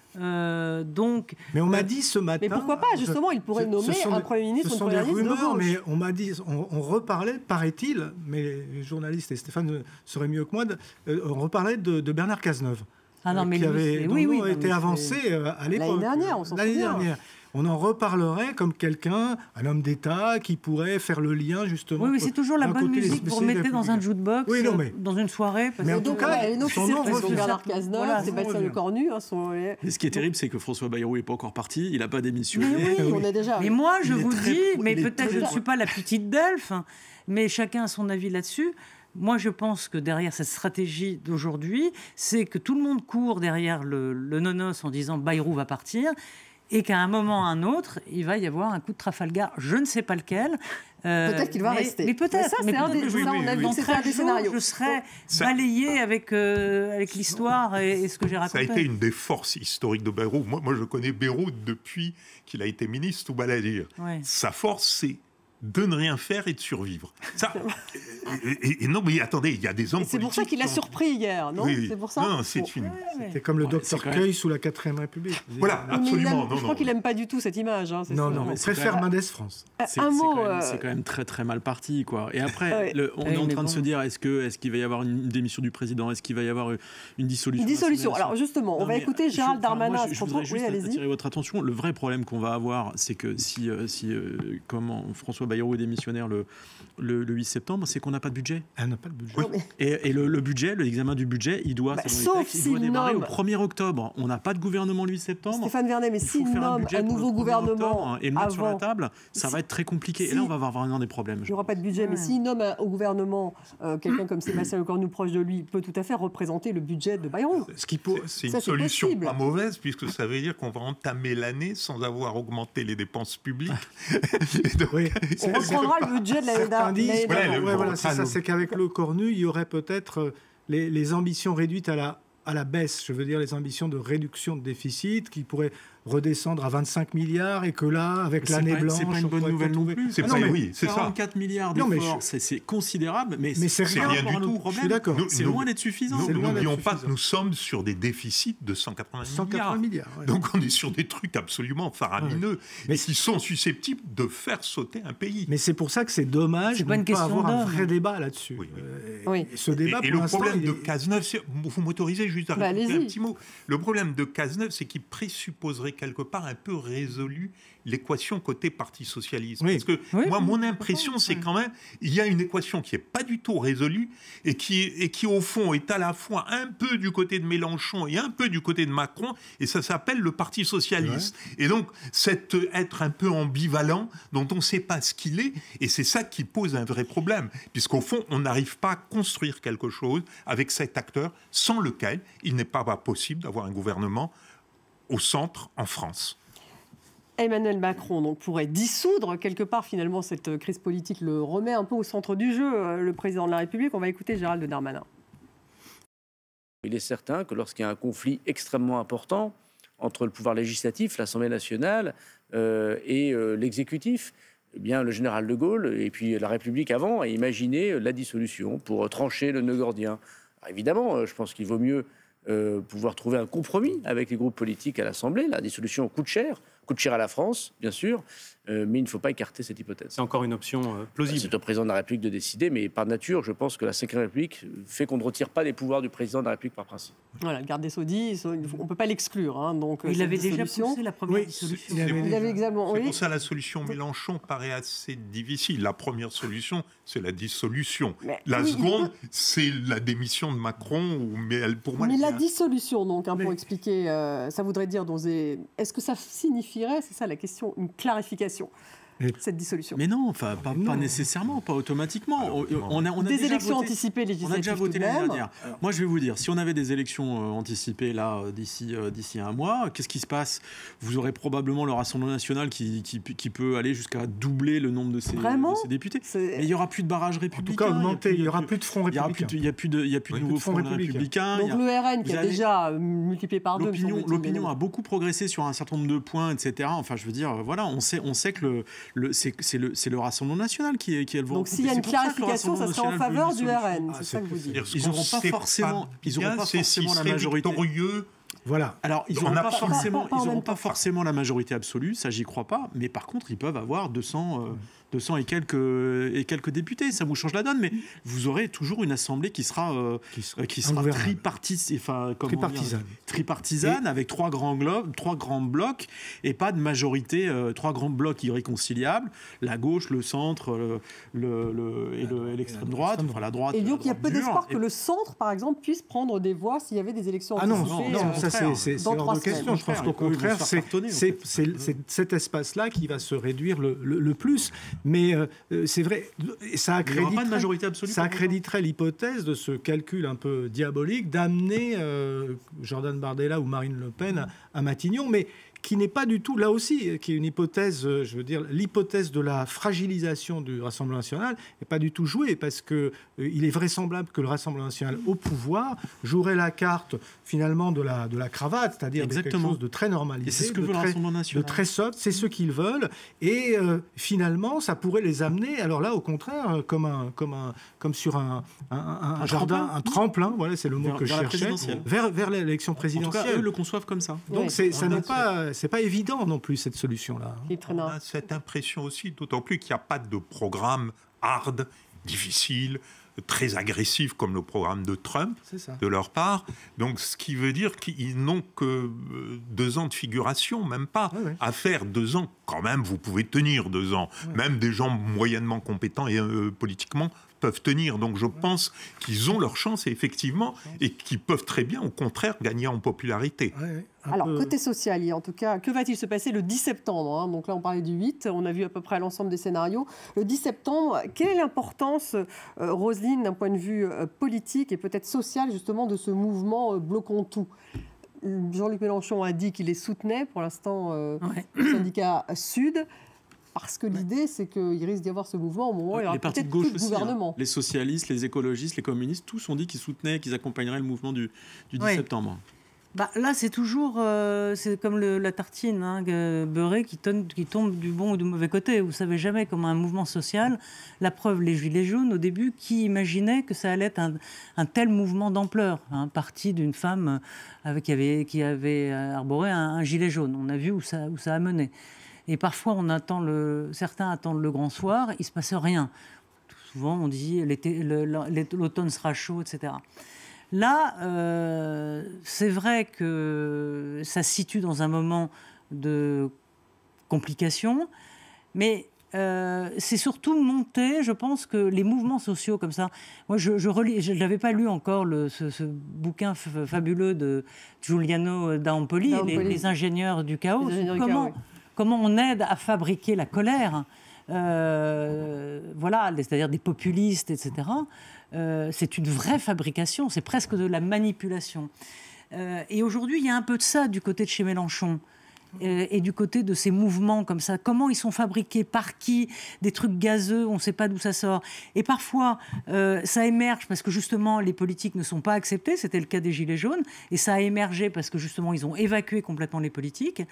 S3: Mais
S4: on m'a dit ce matin...
S1: Mais pourquoi pas, justement, il pourrait nommer un Premier ministre ou une Première ministre de gauche.
S4: Ce sont des rumeurs, mais on m'a dit... On reparlait, paraît-il, mais les journalistes, et Stéphane serait mieux que moi, on reparlait de Bernard Cazeneuve.
S3: Ah non, mais
S4: qui avait été avancé à l'époque.
S1: L'année dernière, on s'en souvient.
S4: On en reparlerait comme quelqu'un, un homme d'État, qui pourrait faire le lien, justement.
S3: Oui, mais c'est toujours la bonne musique que vous mettez dans un jukebox, dans une soirée.
S4: Mais en tout cas,
S1: son nom refuse. Bernard Cazeneuve, Sébastien Lecornu.
S2: Mais ce qui est terrible, c'est que François Bayrou n'est pas encore parti, il n'a pas démissionné.
S1: Mais oui, on est déjà...
S3: Mais moi, je vous dis, mais peut-être je ne suis pas la petite Delphes, mais chacun a son avis là-dessus. Moi, je pense que derrière cette stratégie d'aujourd'hui, c'est que tout le monde court derrière le nonos en disant Bayrou va partir, et qu'à un moment ou à un autre, il va y avoir un coup de Trafalgar, je ne sais pas lequel.
S1: Peut-être qu'il va rester.
S3: Mais peut-être.
S1: Ça, c'est un des scénarios.
S3: Je serai balayée avec l'histoire et ce que j'ai raconté.
S8: Ça a été une des forces historiques de Bayrou. Moi, je connais Bayrou depuis qu'il a été ministre ou baladir. Ouais. Sa force, c'est de ne rien faire et de survivre. Ça, et non, mais attendez, il y a des hommes politiques...
S1: C'est pour ça qu'il a surpris hier, non?
S8: Oui.
S1: C'est pour ça.
S8: Non, c'est une...
S4: C'était comme le docteur Cueil sous la 4ème République.
S8: Voilà, absolument.
S1: Je crois qu'il n'aime pas du tout cette image.
S4: Non, il préfère Mendès France.
S1: Un mot...
S2: C'est quand même très très mal parti, quoi. Et après, on est en train de se dire, est-ce qu'il va y avoir une démission du président? Est-ce qu'il va y avoir une dissolution?
S1: Une dissolution. Alors justement, on va écouter Gérald Darmanin à ce propos.
S2: Je voudrais juste attirer votre attention. Le vrai problème qu'on va avoir, c'est que si François Bayrou est démissionnaire le 8 septembre, c'est qu'on n'a pas de budget.
S4: Elle n'a pas de budget.
S2: Oui. Et le budget, l'examen du budget, il doit démarrer au 1er octobre. On n'a pas de gouvernement le 8 septembre.
S1: Stéphane Vernet, mais s'il nomme un nouveau gouvernement
S2: et le mettre sur la table, ça va être très compliqué. Et là, on va avoir vraiment des problèmes.
S1: Il n'y aura pas de budget, mais s'il nomme au gouvernement quelqu'un comme Sébastien Lecornu proche de lui, peut tout à fait représenter le budget de Bayrou.
S8: C'est une solution pas mauvaise, puisque ça veut dire qu'on va entamer l'année sans avoir augmenté les dépenses publiques.
S1: On reprendra le budget de l'année dernière.
S4: C'est qu'avec Lecornu, il y aurait peut-être les ambitions réduites à la baisse, je veux dire les ambitions de réduction de déficit qui pourraient redescendre à 25 milliards et que là, avec l'année blanche...
S2: C'est pas une bonne nouvelle non plus.
S8: C'est 44
S2: milliards d'efforts, c'est considérable, mais
S8: c'est rien du tout.
S2: Je suis d'accord. C'est loin d'être suffisant.
S8: N'oublions pas que nous sommes sur des déficits de 180 milliards. Donc on est sur des trucs absolument faramineux, mais qui sont susceptibles de faire sauter un pays.
S4: Mais c'est pour ça que c'est dommage de ne pas avoir un vrai débat là-dessus.
S8: Ce débat, et le problème de Cazeneuve, vous m'autorisez juste à rajouter un petit mot. Le problème de Cazeneuve, c'est qu'il présupposerait quelque part un peu résolu l'équation côté Parti socialiste.
S4: Oui.
S8: Parce que moi, mon impression, c'est quand même, il y a une équation qui n'est pas du tout résolue et qui, au fond, est à la fois un peu du côté de Mélenchon et un peu du côté de Macron, et ça s'appelle le Parti socialiste. Ouais. Et donc, cet être un peu ambivalent, dont on ne sait pas ce qu'il est, et c'est ça qui pose un vrai problème, puisqu'au fond, on n'arrive pas à construire quelque chose avec cet acteur sans lequel il n'est pas possible d'avoir un gouvernement au centre en France.
S1: Emmanuel Macron donc, pourrait dissoudre quelque part finalement cette crise politique, le remet un peu au centre du jeu, le président de la République. On va écouter Gérald Darmanin.
S11: Il est certain que lorsqu'il y a un conflit extrêmement important entre le pouvoir législatif, l'Assemblée nationale et l'exécutif, eh bien, le général de Gaulle et puis la République avant a imaginé la dissolution pour trancher le nœud gordien. Alors, évidemment, je pense qu'il vaut mieux pouvoir trouver un compromis avec les groupes politiques à l'Assemblée. La dissolution coûte cher à la France, bien sûr, mais il ne faut pas écarter cette hypothèse.
S2: C'est encore une option plausible.
S11: C'est au président de la République de décider, mais par nature, je pense que la Ve République fait qu'on ne retire pas les pouvoirs du président de la République par principe.
S1: Voilà, le garde des Sceaux dit, on ne peut pas l'exclure. Hein, donc,
S3: il avait déjà poussé la première dissolution.
S8: C'est pour ça la solution Mélenchon paraît assez difficile. La première solution, c'est la dissolution. La seconde, c'est la démission de Macron. Pour moi,
S1: la dissolution, donc, pour expliquer, ça voudrait dire, est-ce que ça signifierait, c'est ça la question, une clarification, cette dissolution?
S2: Mais non, enfin, pas nécessairement, pas automatiquement. On a
S1: des élections anticipées législatives.
S2: On a déjà voté l'année dernière. Moi, je vais vous dire, si on avait des élections anticipées là d'ici un mois, qu'est-ce qui se passe? Vous aurez probablement le Rassemblement national qui peut aller jusqu'à doubler le nombre de ses députés. Mais il n'y aura plus de barrage républicain.
S4: En tout cas, augmenter. Il n'y aura plus de front républicain.
S2: Il n'y a plus de nouveaux fronts républicains.
S1: Donc le RN qui a déjà multiplié par 2.
S2: L'opinion a beaucoup progressé sur un certain nombre de points, etc. Enfin, je veux dire, voilà, on sait que c'est le Rassemblement national qui est le vent.
S1: Donc s'il y a une clarification, ça serait en faveur du RN, c'est ça que vous dites.
S2: Ils n'auront pas forcément la majorité.
S4: Voilà.
S2: Alors, ils n'auront pas forcément la majorité absolue, ça j'y crois pas, mais par contre, ils peuvent avoir 200 et quelques députés, ça vous change la donne, mais vous aurez toujours une assemblée qui sera tripartisane, avec trois grands blocs, et pas de majorité, 3 grands blocs irréconciliables, la gauche, le centre et l'extrême droite, enfin la droite.
S1: Et donc il y a peu d'espoir que le centre, par exemple, puisse prendre des voix s'il y avait des élections
S4: anticipées.
S1: Non,
S4: ça c'est hors de question. Je pense qu'au contraire, c'est cet espace-là qui va se réduire le plus. Mais c'est vrai, ça accréditerait l'hypothèse de ce calcul un peu diabolique d'amener Jordan Bardella ou Marine Le Pen à Matignon, mais qui n'est pas du tout, là aussi, qui est une hypothèse, je veux dire, l'hypothèse de la fragilisation du Rassemblement national n'est pas du tout jouée, parce qu'il est vraisemblable que le Rassemblement national au pouvoir jouerait la carte, finalement, de la cravate, c'est-à-dire de quelque chose de très normalisé,
S2: et c'est ce que veut le Rassemblement national.
S4: De très soft, c'est ce qu'ils veulent, et finalement, ça pourrait les amener, alors là, au contraire, comme sur un jardin, un tremplin, voilà, c'est le mot que je cherchais, vers l'élection présidentielle.
S2: En tout cas, eux le conçoivent comme ça.
S4: Donc, ça n'est pas... C'est pas évident non plus, cette solution-là.
S8: On a cette impression aussi, d'autant plus qu'il n'y a pas de programme hard, difficile, très agressif comme le programme de Trump, de leur part. Donc, ce qui veut dire qu'ils n'ont que 2 ans de figuration, même pas. À faire 2 ans, quand même, vous pouvez tenir 2 ans. Même des gens moyennement compétents et politiquement peuvent tenir. Donc, je pense qu'ils ont leur chance, effectivement, et qu'ils peuvent très bien, au contraire, gagner en popularité.
S1: Alors, côté social, en tout cas, que va-t-il se passer le 10 septembre Donc là, on parlait du 8, on a vu à peu près l'ensemble des scénarios. Le 10 septembre, quelle est l'importance, Roselyne, d'un point de vue politique et peut-être social, justement, de ce mouvement Bloquons tout? Jean-Luc Mélenchon a dit qu'il les soutenait, pour l'instant, le syndicat Sud. Parce que l'idée, c'est qu'il risque d'y avoir ce mouvement au moment où il y aura peut-être plus de gouvernement.
S2: Les socialistes, les écologistes, les communistes, tous ont dit qu'ils soutenaient, qu'ils accompagneraient le mouvement du 10 septembre.
S3: Là, c'est toujours c'est comme la tartine beurrée qui tombe du bon ou du mauvais côté. Vous ne savez jamais comment un mouvement social, la preuve, les Gilets jaunes, au début, qui imaginaient que ça allait être un tel mouvement d'ampleur, parti d'une femme qui avait arboré un gilet jaune. On a vu où ça a mené. Et parfois, certains attendent le grand soir, il ne se passe rien. Souvent, on dit l'automne sera chaud, etc. Là, c'est vrai que ça se situe dans un moment de complications. Mais c'est surtout monté, je pense que les mouvements sociaux comme ça. Moi, je relis, je n'avais pas lu encore ce bouquin fabuleux de Giuliano d'Ampoli, les ingénieurs du chaos. Comment on aide à fabriquer la colère, voilà, c'est-à-dire des populistes, etc. C'est une vraie fabrication, c'est presque de la manipulation. Et aujourd'hui, il y a un peu de ça du côté de chez Mélenchon. Et du côté de ces mouvements comme ça, comment ils sont fabriqués, par qui, des trucs gazeux, on ne sait pas d'où ça sort. Et parfois, ça émerge parce que justement, les politiques ne sont pas acceptés, c'était le cas des Gilets jaunes, et ça a émergé parce que justement, ils ont évacué complètement les politiques.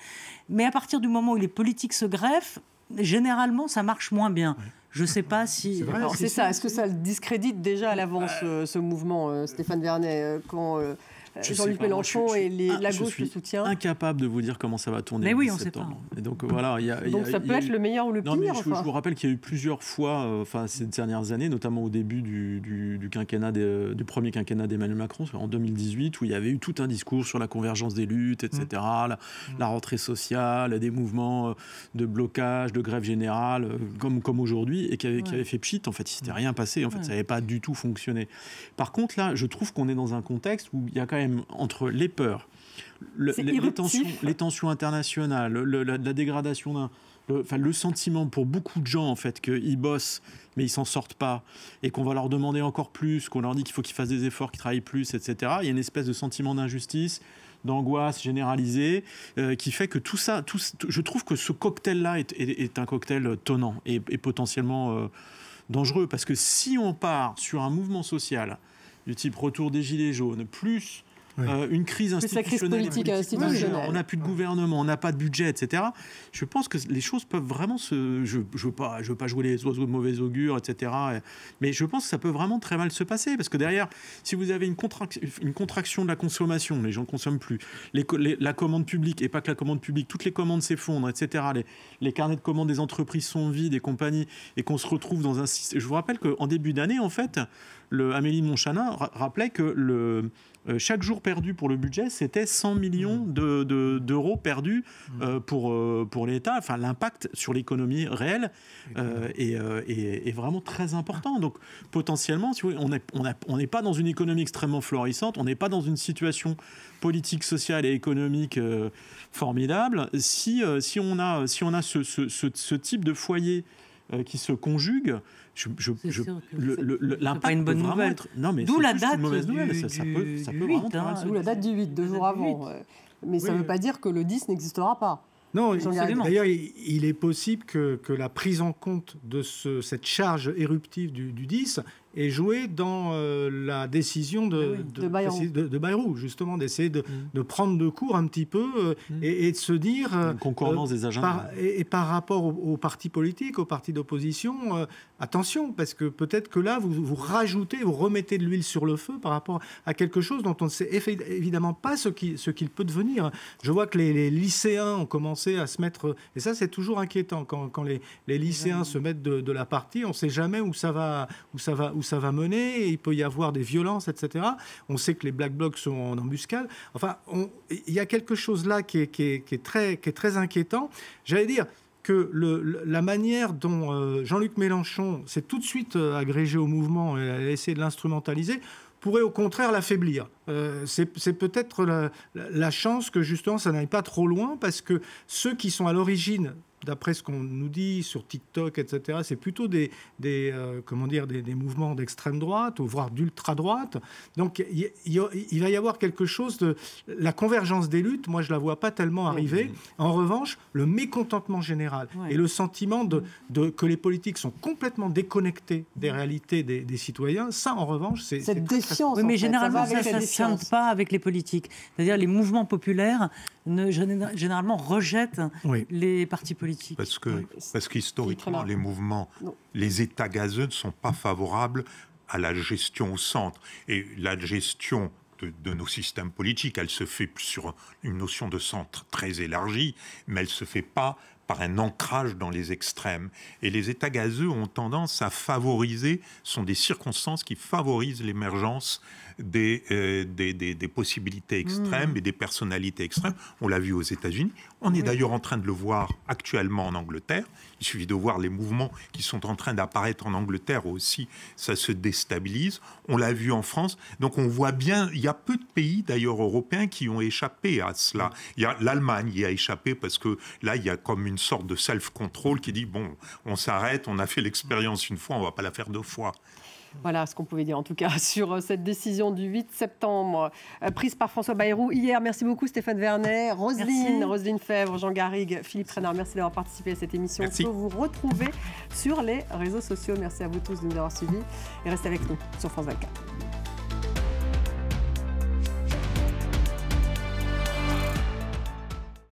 S3: Mais à partir du moment où les politiques se greffent, généralement, ça marche moins bien. Je ne sais pas si...
S1: C'est ça, est-ce que ça discrédite déjà à l'avance ce mouvement, Stéphane Vernet, quand... Jean-Luc Mélenchon et la gauche le soutient.
S2: Incapable de vous dire comment ça va tourner.
S3: Mais oui,
S2: on
S3: sait pas.
S2: Et donc voilà,
S1: donc ça peut être le meilleur ou le pire.
S2: Non, mais je vous rappelle qu'il y a eu plusieurs fois, ces dernières années, notamment au début du quinquennat du premier quinquennat d'Emmanuel Macron, en 2018, où il y avait eu tout un discours sur la convergence des luttes, etc., la rentrée sociale, des mouvements de blocage, de grève générale, comme aujourd'hui, et qui avait fait pchit. En fait, il s'était rien passé. En fait, ça n'avait pas du tout fonctionné. Par contre, là, je trouve qu'on est dans un contexte où il y a quand même entre les peurs, les tensions internationales, la dégradation le sentiment pour beaucoup de gens en fait qu'ils bossent mais ils s'en sortent pas et qu'on va leur demander encore plus, qu'on leur dit qu'il faut qu'ils fassent des efforts, qu'ils travaillent plus, etc. Il y a une espèce de sentiment d'injustice, d'angoisse généralisée qui fait que tout ça, je trouve que ce cocktail-là est un cocktail tonnant et potentiellement dangereux, parce que si on part sur un mouvement social du type retour des Gilets jaunes, plus une crise institutionnelle,
S1: politique institutionnelle.
S2: On n'a plus de gouvernement, on n'a pas de budget, etc. Je pense que les choses peuvent vraiment je veux pas jouer les oiseaux de mauvais augure, etc. Mais je pense que ça peut vraiment très mal se passer, parce que derrière, si vous avez une contraction de la consommation, les gens ne consomment plus, la commande publique, et pas que la commande publique, toutes les commandes s'effondrent, etc. Les carnets de commandes des entreprises sont vides et compagnie, et qu'on se retrouve dans un système. Je vous rappelle qu'en début d'année, en fait, Amélie de Montchanin rappelait que chaque jour perdu pour le budget, c'était 100 millions d'euros perdus pour l'État. Enfin, l'impact sur l'économie réelle est vraiment très important. Donc, potentiellement, si vous voulez, on n'est pas dans une économie extrêmement florissante, on n'est pas dans une situation politique, sociale et économique formidable. Si on a ce type de foyer qui se conjuguent,
S3: l'impact une bonne nouvelle. Être...
S2: Non, mais
S3: d'où la date
S2: mauvaise nouvelle. Ça peut
S3: 8,
S2: vraiment
S1: d'où la date du 8, 2 jours avant. Mais ça ne veut pas dire que le 10 n'existera pas.
S4: Non, d'ailleurs, il est possible que la prise en compte de cette charge éruptive du 10 est jouée dans la décision de Bayrou, justement, d'essayer de prendre de court un petit peu et de se dire...
S2: Une concordance des agendas.
S4: Par rapport aux partis politiques, aux partis d'opposition, attention, parce que peut-être que là, vous rajoutez, vous remettez de l'huile sur le feu par rapport à quelque chose dont on ne sait évidemment pas ce qu'il peut devenir. Je vois que les lycéens ont commencé à se mettre... Et ça, c'est toujours inquiétant. Quand les lycéens se mettent de la partie, on ne sait jamais où ça va mener. Il peut y avoir des violences, etc. On sait que les Black Blocs sont en embuscade. Enfin, il y a quelque chose là qui est très inquiétant. J'allais dire que la manière dont Jean-Luc Mélenchon s'est tout de suite agrégé au mouvement et a essayé de l'instrumentaliser pourrait au contraire l'affaiblir. C'est peut-être la chance que justement ça n'aille pas trop loin, parce que ceux qui sont à l'origine, d'après ce qu'on nous dit sur TikTok, etc., c'est plutôt des mouvements d'extrême droite, ou voire d'ultra droite. Donc il va y avoir quelque chose de... La convergence des luttes, moi je ne la vois pas tellement arriver. En revanche, le mécontentement général et le sentiment que les politiques sont complètement déconnectés des réalités des citoyens, ça en revanche, c'est
S1: cette défiance.
S3: Oui, mais généralement, ça ne tient pas avec les politiques. C'est-à-dire les mouvements populaires généralement rejettent les partis politiques.
S8: Parce qu'historiquement, les mouvements, les états gazeux ne sont pas favorables à la gestion au centre. Et la gestion de nos systèmes politiques, elle se fait sur une notion de centre très élargie, mais elle ne se fait pas par un ancrage dans les extrêmes. Et les états gazeux ont tendance à favoriser, sont des circonstances qui favorisent l'émergence des possibilités extrêmes et des personnalités extrêmes. On l'a vu aux États-Unis. On est d'ailleurs en train de le voir actuellement en Angleterre. Il suffit de voir les mouvements qui sont en train d'apparaître en Angleterre aussi. Ça se déstabilise. On l'a vu en France. Donc on voit bien, il y a peu de pays d'ailleurs européens qui ont échappé à cela. Il y a l'Allemagne y a échappé parce que là, il y a comme une sorte de self-control qui dit, bon, on s'arrête, on a fait l'expérience une fois, on ne va pas la faire 2 fois.
S1: Voilà ce qu'on pouvait dire en tout cas sur cette décision du 8 septembre prise par François Bayrou hier. Merci beaucoup Stéphane Vernet, Roselyne Febvre, Jean Garrigue, Philippe Reynard. Merci d'avoir participé à cette émission.
S8: Merci.
S1: On peut vous retrouver sur les réseaux sociaux. Merci à vous tous de nous avoir suivis et restez avec nous sur France 24.